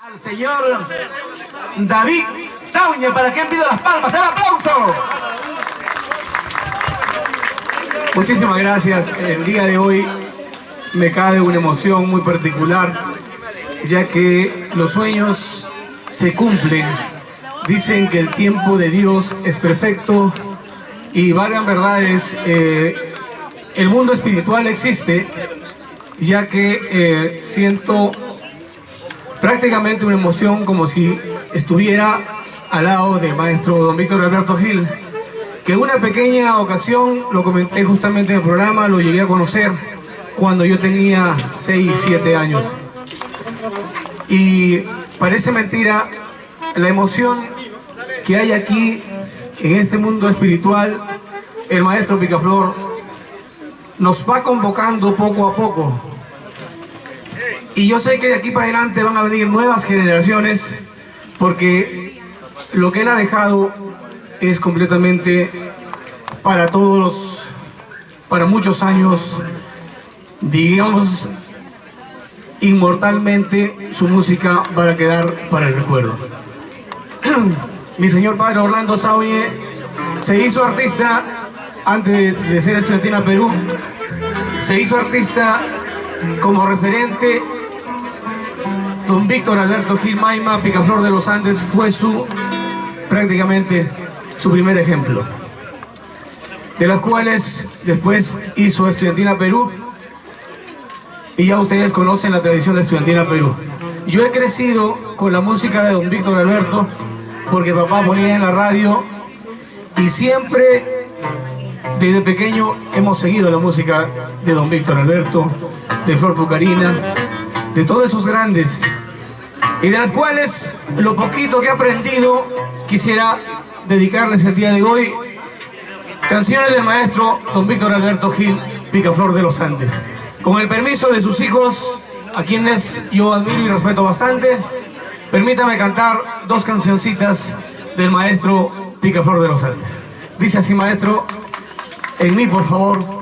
Al señor David Sauñe, para quien pido las palmas, el aplauso. Muchísimas gracias. El día de hoy me cabe una emoción muy particular, ya que los sueños se cumplen. Dicen que el tiempo de Dios es perfecto y valgan verdades, el mundo espiritual existe, ya que siento prácticamente una emoción como si estuviera al lado del maestro don Víctor Alberto Gil, que en una pequeña ocasión, lo comenté justamente en el programa, lo llegué a conocer cuando yo tenía 6, 7 años. Y parece mentira la emoción que hay aquí en este mundo espiritual. El maestro Picaflor nos va convocando poco a poco. Y yo sé que de aquí para adelante van a venir nuevas generaciones, porque lo que él ha dejado es completamente para todos, para muchos años, digamos, inmortalmente su música va a quedar para el recuerdo. Mi señor padre Orlando Sauñe se hizo artista antes de ser estudiantina Perú, se hizo artista como referente. Don Víctor Alberto Gil Maima, Picaflor de los Andes, fue prácticamente su primer ejemplo, de las cuales después hizo Estudiantina Perú, y ya ustedes conocen la tradición de Estudiantina Perú. Yo he crecido con la música de don Víctor Alberto, porque papá ponía en la radio, y siempre desde pequeño hemos seguido la música de don Víctor Alberto, de Flor Pucarina, de todos esos grandes, y de las cuales lo poquito que he aprendido quisiera dedicarles el día de hoy. Canciones del maestro don Víctor Alberto Gil, Picaflor de los Andes. Con el permiso de sus hijos, a quienes yo admiro y respeto bastante, permítame cantar 2 cancioncitas del maestro Picaflor de los Andes. Dice así, maestro, en mí, por favor.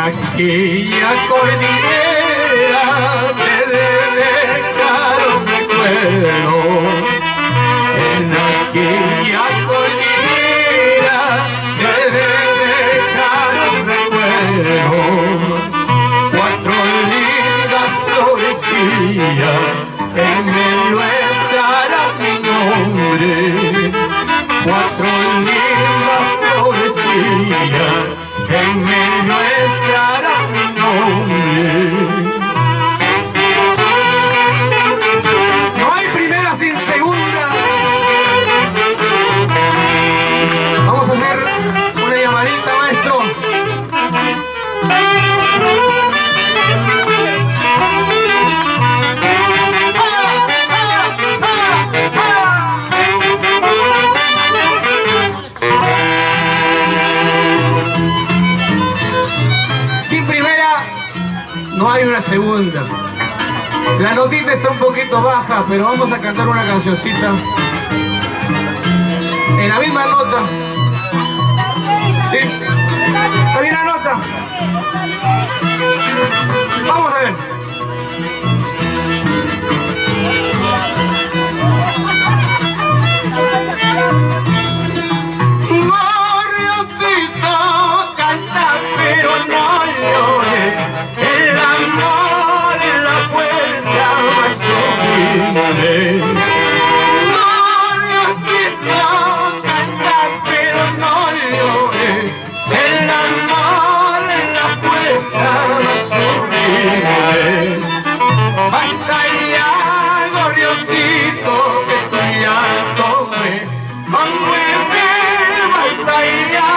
Aquella cordillera me dejaron recuerdo. En aquella cordillera me dejaron recuerdo. 4 lindas florecillas, en medio estará mi nombre. 4 lindas florecillas, en medio estará mi nombre. No hay primera sin segunda. Vamos a hacer una llamadita, maestro. Sin primera, no hay una segunda. La notita está un poquito baja, pero vamos a cantar una cancioncita en la misma nota. ¿Sí? ¿Está bien la nota? Vamos a ver. Gorriosito, canta pero no llores, el amor es la fuerza más sublime. Gorriosito, canta pero no llores, el amor es la fuerza más sublime. Basta ya, gorriosito, que tu llanto me conmueve. Basta ya,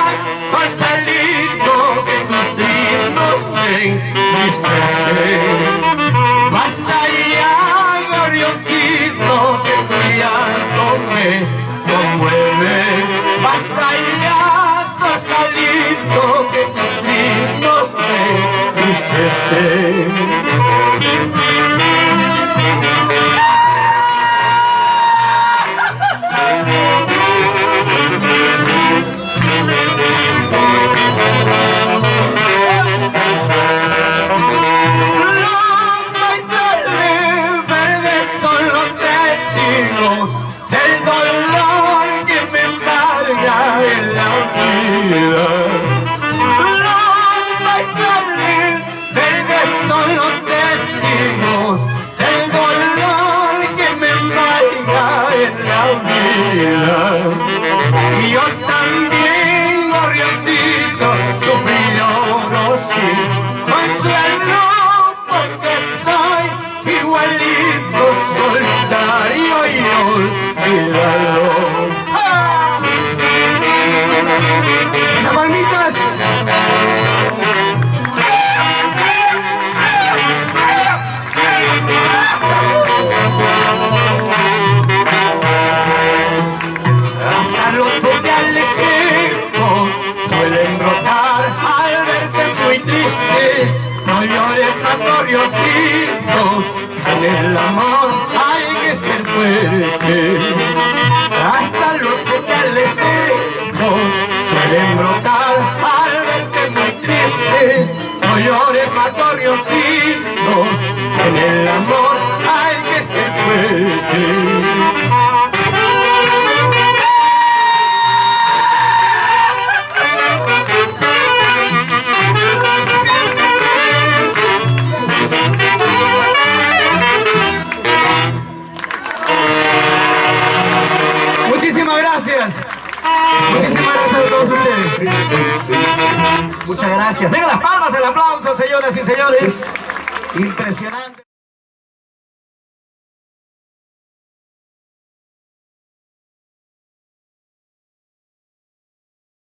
sol salido, que tus trinos me entristecen. Basta ya, gorrioncito, que tu llanto me conmueve. Basta ya, sol salido, que tus trinos me entristecen. Del dolor que me embarga en la vida. Los paisajes verdes son los testigos del dolor que me embarga en la vida. Y yo también, gorrioncito, sufrí lloro sin consuelo, porque soy igualito, solitario y olvídalo. Esas palmitas. Hasta los vocales secos suelen brotar al verte muy triste. No llores más, gorriosito, en el amor hay que ser fuerte. Hasta los vocales secos suelen brotar al verte muy triste. No llores más, gorriosito, en el amor hay que ser fuerte. Muchísimas gracias. Muchísimas gracias a todos ustedes. Muchas gracias. Venga las palmas, el aplauso, señoras y señores. Impresionante.